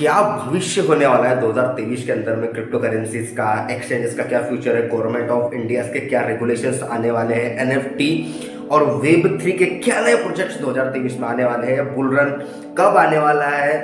क्या भविष्य होने वाला है 2023 के अंदर में क्रिप्टो करेंसीज का, एक्सचेंजेस का क्या फ्यूचर है, गवर्नमेंट ऑफ इंडिया के क्या रेगुलेशंस आने वाले हैं, एनएफटी और वेब 3 के क्या नए प्रोजेक्ट्स 2023 में आने वाले हैं, बुल रन कब आने वाला है,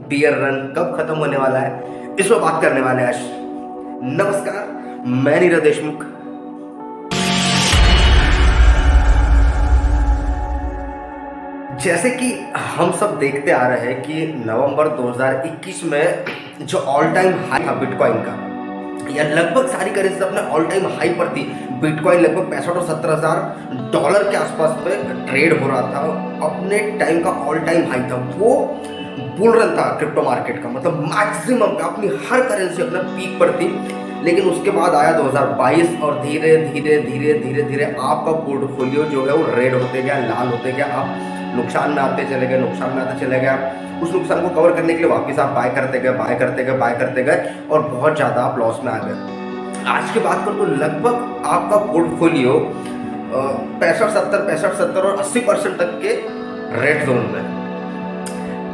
बियर रन कब खत्म होने वाला है, इस पर बात करने वाले हैं आज। नमस्कार, मैं नीरज देशमुख। जैसे कि हम सब देखते आ रहे हैं कि नवंबर 2021 में जो ऑल टाइम हाई था बिटकॉइन का, या लगभग सारी करेंसी अपने ऑल टाइम हाई पर थी। बिटकॉइन लगभग 65 और 70 हज़ार डॉलर के आसपास पे ट्रेड हो रहा था, अपने टाइम का ऑल टाइम हाई था। वो बुल रन था क्रिप्टो मार्केट का, मतलब मैक्सिमम पे अपनी हर करेंसी अपने पीक पर थी। लेकिन उसके बाद आया 2022 और धीरे धीरे धीरे धीरे धीरे आपका पोर्टफोलियो जो है वो रेड होते गया, लाल होते गया, आप नुकसान में आते चले गए, नुकसान में आते चले गए। उस नुकसान को कवर करने के लिए वापस आप बाय करते गए, बाय करते गए, बाय करते गए और बहुत ज़्यादा आप लॉस में आ गए। आज की बात करूँ तो लगभग आपका पोर्टफोलियो 65, 70 और 80% तक के रेड जोन में।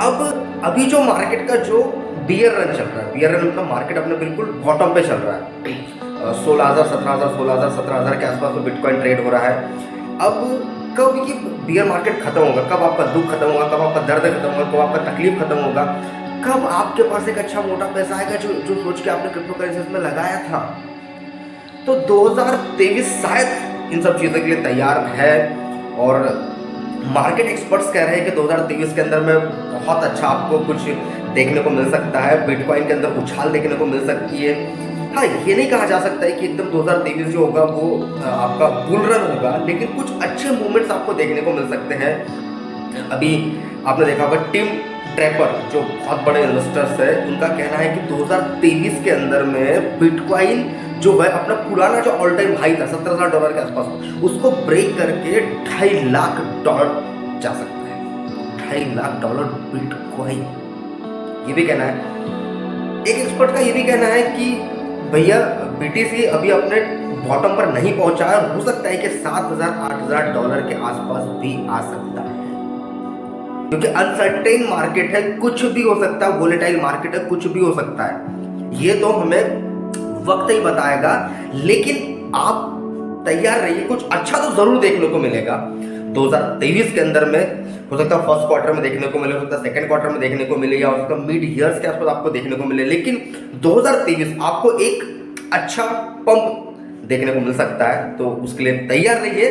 अब अभी जो मार्केट का जो बियर रन चल रहा है, बियर रन मतलब मार्केट अपने बिल्कुल बॉटम पे चल रहा है। 16,000, 17,000, 16,000, 17,000 के आसपास में बिटकॉइन ट्रेड हो रहा है। अब कब ये बियर मार्केट खत्म होगा, कब आपका दुख खत्म होगा, कब आपका दर्द खत्म होगा, कब आपका तकलीफ खत्म होगा, कब आपके पास एक अच्छा मोटा पैसा आएगा जो जो सोच के आपने क्रिप्टो करेंसीज में लगाया था। तो 2023 शायद इन सब चीज़ों के लिए तैयार है और मार्केट एक्सपर्ट्स कह रहे हैं कि 2023 के अंदर में बहुत अच्छा आपको कुछ देखने को मिल सकता है, बिटकॉइन के अंदर उछाल देखने को मिल सकती है। हाँ, ये नहीं कहा जा सकता है कि एकदम 2023 जो होगा वो आपका बुल रन होगा, लेकिन कुछ अच्छे मूवमेंट्स आपको देखने को मिल सकते हैं। अभी आपने देखा होगा टिम ट्रैपर जो बहुत बड़े इन्वेस्टर्स है, उनका कहना है कि 2023 के अंदर में बिटकॉइन जो है अपना पुराना जो ऑल टाइम हाई था $17,000 के आसपास, उसको ब्रेक करके $2.5 लाख जा सकता है। $2.5 लाख बिटकॉइन, ये भी कहना है। एक एक्सपर्ट का ये भी कहना है कि भैया बीटीसी अभी अपने बॉटम पर नहीं पहुंचा है, हो सकता है कि $7,000, $8,000 के आसपास भी आ सकता है, क्योंकि अनसर्टेन मार्केट है, कुछ भी हो सकता है, वोलेटाइल मार्केट है, कुछ भी हो सकता है। ये तो हमें वक्त ही बताएगा, लेकिन आप तैयार रहिए, कुछ अच्छा तो जरूर देखने को मिलेगा 2023 के अंदर में। हो सकता है फर्स्ट क्वार्टर में देखने को मिले, हो सकता है सेकंड क्वार्टर में देखने को मिले, या हो सकता है मिड ईयर्स के आसपास आपको देखने को मिले, लेकिन 2023 आपको एक अच्छा पंप देखने को मिल सकता है। तो उसके लिए तैयार रहिए,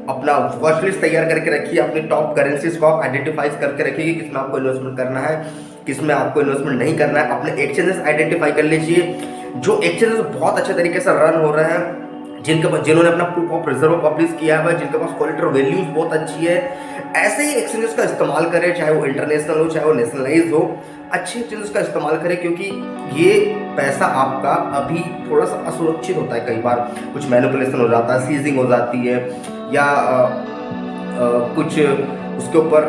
अपना वॉच लिस्ट तैयार करके रखिए, अपनी टॉप करेंसीज को आप आइडेंटिफाई करके रखिए कि किसमें आपको इन्वेस्टमेंट करना है, किसमें आपको इन्वेस्टमेंट नहीं करना है। अपने एक्सचेंजेस आइडेंटिफाई कर लीजिए, जो एक्सचेंजेस बहुत अच्छे तरीके से रन हो रहे हैं, जिन्होंने अपना प्रूफ ऑफ रिजर्व पब्लिश किया है, जिनके पास कोलेटरल वैल्यूज बहुत अच्छी है, ऐसे ही एक्सचेंजेस का इस्तेमाल करें, चाहे वो इंटरनेशनल हो, चाहे वो नेशनलाइज हो। अच्छे एक्सचेंजेस का इस्तेमाल करें, क्योंकि ये पैसा आपका अभी थोड़ा सा असुरक्षित होता है। कई बार कुछ मैनिपुलेशन हो जाता है, सीजिंग हो जाती है, या कुछ उसके ऊपर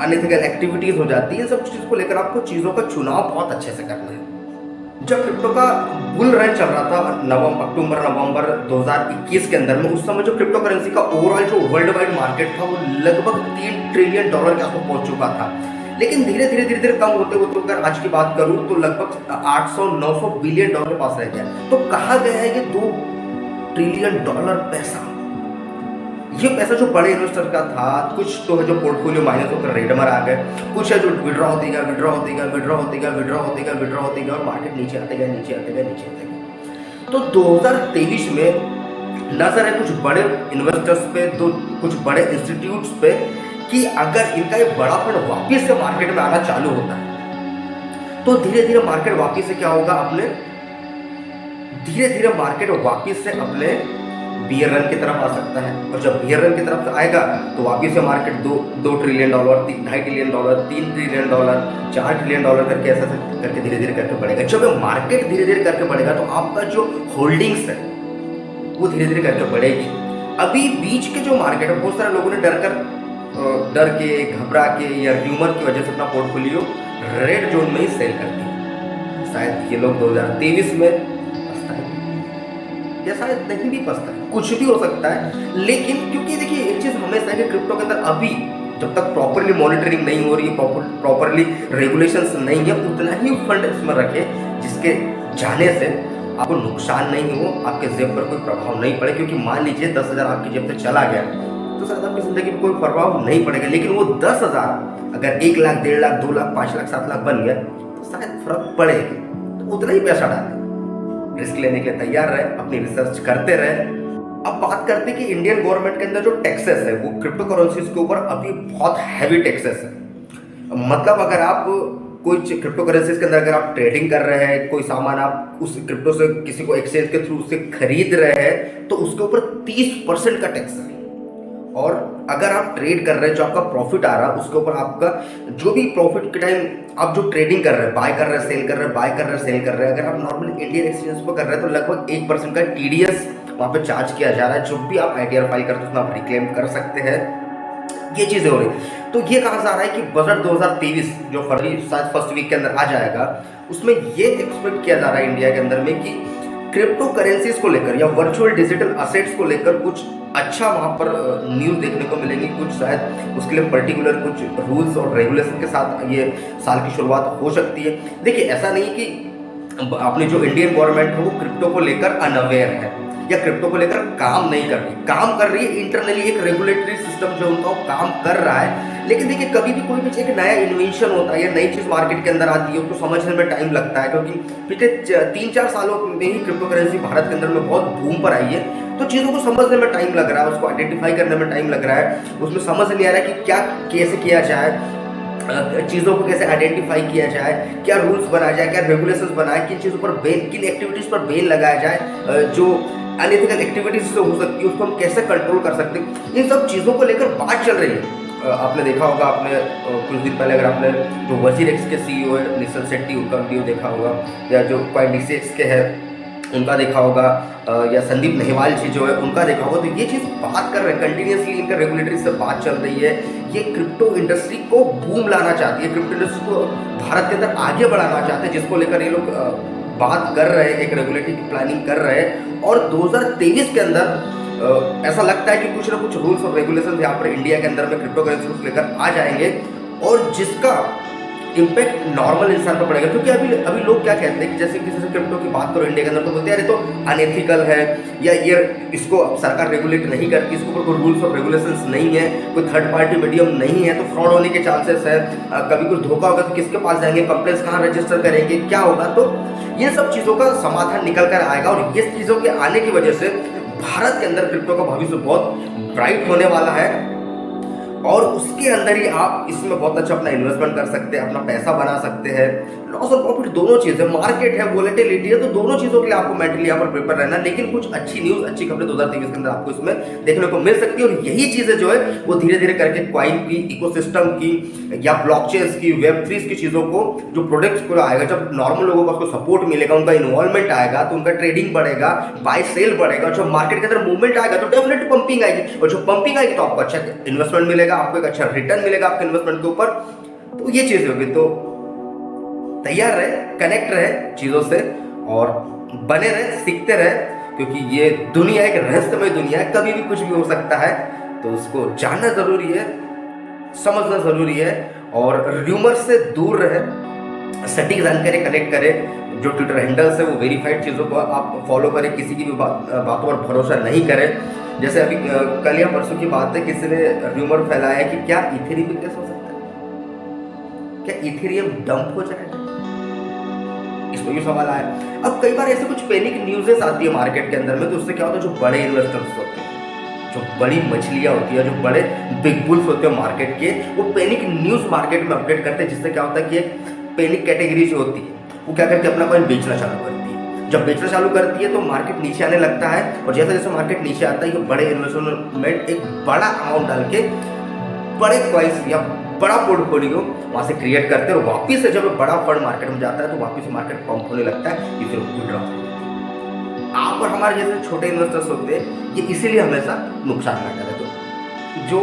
अनएथिकल एक्टिविटीज हो जाती है। इन सब चीज़ को लेकर आपको चीज़ों का चुनाव बहुत अच्छे से करना है। जब क्रिप्टो का बुल रन चल रहा था अक्टूबर नवंबर 2021 के अंदर में, उस समय जो क्रिप्टो करेंसी का ओवरऑल जो वर्ल्ड वाइड मार्केट था वो लगभग $3 ट्रिलियन के आसपास पहुंच चुका था। लेकिन धीरे धीरे धीरे धीरे कम होते होते अगर आज की बात करूं तो लगभग 800-900 बिलियन डॉलर के पास रह गया। तो कहा गया है कि $2 ट्रिलियन पैसा, ये पैसा जो बड़े इन्वेस्टर का था, कुछ तो है जो पोर्टफोलियो माइनस होकर रेड में आ गए, कुछ है जो विड्रॉ होती गया, विड्रॉ होती गया, विड्रॉ होती गया, विड्रॉ होती गया, विड्रॉ होती गया, और मार्केट नीचे आते गए, नीचे आते गए, नीचे आते गए। तो 2023 में नजर है कुछ बड़े इन्वेस्टर्स पे, तो कुछ बड़े इंस्टीट्यूट्स पे, कि अगर इनका एक बड़ा फंड वापिस से मार्केट में आना चालू होता है तो धीरे धीरे मार्केट वापिस से क्या होगा, अपने धीरे धीरे मार्केट वापिस से अपने बियर रन की तरफ आ सकता है। और जब बियर रन की तरफ आएगा तो वापिस से market $2 trillion, $2.5 trillion, $3 trillion, $4 trillion करके ऐसा करके धीरे धीरे करके बढ़ेगा। जब मार्केट धीरे धीरे करके बढ़ेगा तो आपका जो होल्डिंग्स है वो धीरे धीरे करके बढ़ेगी। अभी बीच के जो मार्केट है, बहुत सारे लोगों ने डर के, घबरा के या र्यूमर की वजह से अपना पोर्टफोलियो रेड जोन में ही सेल कर दिया। शायद ये लोग 2023 में या शायद नहीं भी पछता है, कुछ भी हो सकता है। लेकिन क्योंकि देखिए एक चीज हमेशा है कि क्रिप्टो के अंदर अभी जब तक प्रॉपरली मॉनिटरिंग नहीं हो रही है, प्रॉपरली रेगुलेशंस नहीं है, उतना ही फंड इसमें रखें जिसके जाने से आपको नुकसान नहीं हो, आपके जेब पर कोई प्रभाव नहीं पड़े। क्योंकि मान लीजिए 10,000 आपकी जेब से चला गया तो शायद आपकी ज़िंदगी में कोई प्रभाव नहीं पड़ेगा, लेकिन वो 10,000 अगर 1 लाख, 1.5 लाख, 2 लाख, 5 लाख, 7 लाख बन गया तो शायद फर्क पड़ेगा। तो उतना ही पैसा डालें, रिस्क लेने के लिए तैयार रहे, अपनी रिसर्च करते रहे। अब बात करते हैं कि इंडियन गवर्नमेंट के अंदर जो टैक्सेस है वो क्रिप्टो करेंसीज के ऊपर अभी बहुत हैवी टैक्सेस है। मतलब अगर आप कोई क्रिप्टो करेंसीज के अंदर अगर आप ट्रेडिंग कर रहे हैं, कोई सामान आप उस क्रिप्टो से किसी को एक्सचेंज के थ्रू उससे खरीद रहे हैं तो उसके ऊपर 30% का टैक्स है। और अगर आप ट्रेड कर रहे हैं, जो आपका प्रॉफिट आ रहा है उसके ऊपर आपका जो भी प्रॉफिट के टाइम आप जो ट्रेडिंग कर रहे हैं, बाय कर रहे हैं, सेल कर रहे हैं, बाय कर रहे हैं, सेल कर रहे हैं, अगर आप नॉर्मल इंडियन एक्सचेंज पर कर रहे हैं तो लगभग 1% का TDS वहाँ पे चार्ज किया जा रहा है। जो भी आप ITR फाइल करते हैं उसमें आप रिक्लेम कर सकते हैं। ये चीज़ें हो रही, तो ये कहा जा रहा है कि बजट 2023 जो फरवरी शायद फर्स्ट वीक के अंदर आ जाएगा, उसमें ये एक्सपेक्ट किया जा रहा है इंडिया के अंदर में कि क्रिप्टो करेंसीज को लेकर या वर्चुअल डिजिटल असेट्स को लेकर कुछ अच्छा वहाँ पर न्यूज़ देखने को मिलेंगी। कुछ शायद उसके लिए पर्टिकुलर कुछ रूल्स और रेगुलेशन के साथ ये साल की शुरुआत हो सकती है। देखिए, ऐसा नहीं कि अपनी जो इंडियन गवर्नमेंट है वो क्रिप्टो को लेकर अनअवेयर है या क्रिप्टो को लेकर काम नहीं कर रही, काम कर रही है। इंटरनली एक रेगुलेटरी सिस्टम जो उनका वो काम कर रहा है। लेकिन देखिए, कभी भी कोई भी एक नया इन्वेंशन होता है या नई चीज़ मार्केट के अंदर आती है उसको समझने में टाइम लगता है। क्योंकि पिछले 3-4 सालों में ही क्रिप्टो करेंसी भारत के अंदर में बहुत बूम पर आई है, तो चीज़ों को समझने में टाइम लग रहा है, उसको आइडेंटिफाई करने में टाइम लग रहा है, उसमें समझ नहीं आ रहा है कि क्या कैसे किया जाए, चीज़ों को कैसे आइडेंटिफाई किया जाए, क्या रूल्स बनाया जाए, क्या रेगुलेशंस बनाए, किन चीज़ों पर बैन, किन एक्टिविटीज़ पर बैन लगाया जाए, जो अनएथिकल एक्टिविटीज से हो सकती है उसको हम कैसे कंट्रोल कर सकते हैं। इन सब चीज़ों को लेकर बात चल रही है। आपने देखा होगा, आपने कुछ दिन पहले अगर आपने जो वजीरेक्स के CEO है निशल शेट्टी, उनका वीडियो देखा होगा, या जो Coindex के है उनका देखा होगा, या संदीप नेहवाल जी जो है उनका देखा होगा, तो ये चीज़ बात कर रहे हैं कंटिन्यूसली, इनका रेगुलेटरी से बात चल रही है। ये क्रिप्टो इंडस्ट्री को बूम लाना चाहती है, क्रिप्टो इंडस्ट्री को भारत के अंदर आगे बढ़ाना चाहते हैं, जिसको लेकर ये लोग बात कर रहे हैं, एक रेगुलेटरी की प्लानिंग कर रहे हैं। और 2023 के अंदर ऐसा लगता है कि कुछ ना कुछ रूल्स और रेगुलेशन यहाँ पर इंडिया के अंदर में क्रिप्टो करेंसी को लेकर आ जाएंगे, और जिसका इम्पैक्ट नॉर्मल इंसान पर पड़ेगा। क्योंकि अभी लोग क्या कहते हैं कि जैसे किसी से क्रिप्टो की बात करो इंडिया के अंदर तो बोलते हैं अरे तो अनएथिकल है, या ये इसको सरकार रेगुलेट नहीं करती, इसके ऊपर कोई रूल्स और रेगुलेशंस नहीं है, कोई थर्ड पार्टी मीडियम नहीं है, तो फ्रॉड होने के चांसेस है, कभी कुछ धोखा होगा तो किसके पास जाएंगे, कंप्लेंट्स कहाँ रजिस्टर करेंगे, क्या होगा। तो ये सब चीज़ों का समाधान निकल कर आएगा, और ये चीज़ों के आने की वजह से भारत के अंदर क्रिप्टो का भविष्य बहुत ब्राइट होने वाला है। और उसके अंदर ही आप इसमें बहुत अच्छा अपना इन्वेस्टमेंट कर सकते हैं, अपना पैसा बना सकते हैं। लॉस और प्रॉफिट दोनों चीज़ें, मार्केट है, वोलेटिलिटी है, तो दोनों चीज़ों के लिए आपको मेंटली यहाँ पर प्रिपेयर रहना। लेकिन कुछ अच्छी न्यूज़, अच्छी खबरें 2023 के अंदर आपको इसमें देखने को मिल सकती है। और यही चीज़ें जो है वो धीरे धीरे करके क्वाइन की, इकोसिस्टम की, या ब्लॉकचेन्स की, वेब3 की चीज़ों को, जो प्रोडक्ट्स को आएगा, जब नॉर्मल लोगों को उसको सपोर्ट मिलेगा, उनका इन्वॉल्वमेंट आएगा तो उनका ट्रेडिंग बढ़ेगा, बाय सेल बढ़ेगा, जब मार्केट के अंदर मूवमेंट आएगा तो डेफिनेटली पंपिंग आएगी, और जो पंपिंग आएगी तो आपको अच्छा इन्वेस्टमेंट मिलेगा, आपको एक अच्छा रिटर्न मिलेगा आपके इन्वेस्टमेंट के ऊपर। तो ये चीज़ होगी, तो तैयार रहे, कनेक्ट रहे चीज़ों से, और बने रहे, सीखते रहे, क्योंकि ये दुनिया एक रहस्यमय दुनिया है, कभी भी कुछ भी हो सकता है। तो उसको जानना ज़रूरी है, समझना ज़रूरी है, और र्यूमर से दूर रहे, सटीक जानकारी कलेक्ट करें। जो ट्विटर हैंडल्स है वो वेरीफाइड चीज़ों को आप फॉलो करें, किसी की भी बातों पर भरोसा नहीं करें। जैसे अभी कल या परसों की बात है, किसी ने र्यूमर फैलाया कि क्या इथेरियम बिजनेस हो सकता है, क्या इथेरियम डंप हो जाएगा, इस पर भी सवाल आया। अब कई बार ऐसे कुछ पैनिक न्यूज़ेस आती है मार्केट के अंदर में, तो उससे क्या होता है, जो बड़े इन्वेस्टर्स होते हैं, जो बड़ी मछलियाँ होती है, जो बड़े बिग बुल्स होते हैं मार्केट के, वो पैनिक न्यूज़ मार्केट में अपडेट करते हैं, जिससे क्या होता है कि एक पैनिक कैटेगरी जो होती है वो क्या करके अपना कॉइन बेचना चालू करती है। जब बेचना चालू करती है तो मार्केट नीचे आने लगता है, और जैसे जैसे मार्केट नीचे आता है, ये बड़े इन्वेस्टमेंट एक बड़ा अमाउंट डाल के बड़े कॉइन्स या बड़ा पोर्टफोलियो वहाँ से क्रिएट करते हैं, और वापिस से जब बड़ा फंड मार्केट में जाता है तो वापिस से मार्केट पंप होने लगता है, ये फिर विड्रॉ। आप और हमारे जैसे छोटे इन्वेस्टर्स होते हैं, ये इसीलिए हमेशा नुकसान में जाते हैं। जो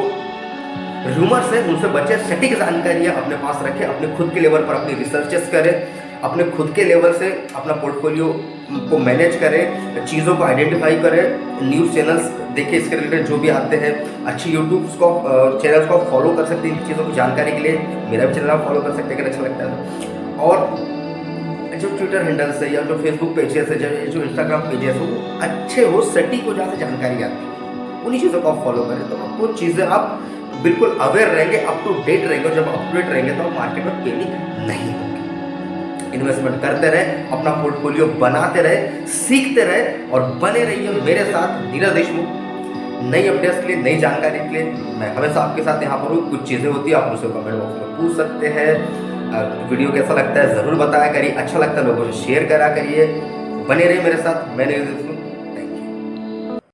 रूमर्स है उनसे बचे, सटीक जानकारियाँ अपने पास रखें, अपने खुद के लेवल पर अपनी रिसर्चेस करें, अपने खुद के लेवल से अपना पोर्टफोलियो को मैनेज करें, चीज़ों को आइडेंटिफाई करें, न्यूज़ चैनल्स देखिए इसके रिलेटेड जो भी आते हैं, अच्छी यूट्यूब को चैनल्स को फॉलो कर सकते हैं इन चीज़ों की जानकारी के लिए। मेरा भी चैनल आप फॉलो कर सकते हैं अगर अच्छा लगता है तो। और जो ट्विटर हैंडल्स है या जो फेसबुक पेजेस है, जो इंस्टाग्राम पेजेस है, वो अच्छे हो, सटीक हो, जहाँ से जानकारी आती है, उन्हीं चीज़ों को आप फॉलो करें तो आपको चीज़ें आप बिल्कुल अवेयर रहेंगे, अप टू डेट रहेंगे। जब अप टू डेट रहेंगे तो आप मार्केट में पैनिक नहीं होंगे। इन्वेस्टमेंट करते रहे, अपना पोर्टफोलियो बनाते रहे, सीखते रहे और बने रहिए मेरे साथ नीरज देशमुख। नई अपडेट्स के लिए, नई जानकारी के लिए मैं हमेशा आपके साथ यहाँ पर हूँ। कुछ चीज़ें होती है आप मुझसे कमेंट बॉक्स में पूछ सकते हैं। वीडियो कैसा लगता है ज़रूर बताया करिए, अच्छा लगता है लोगों से शेयर करा करिए। बने रहिए मेरे साथ। मैंने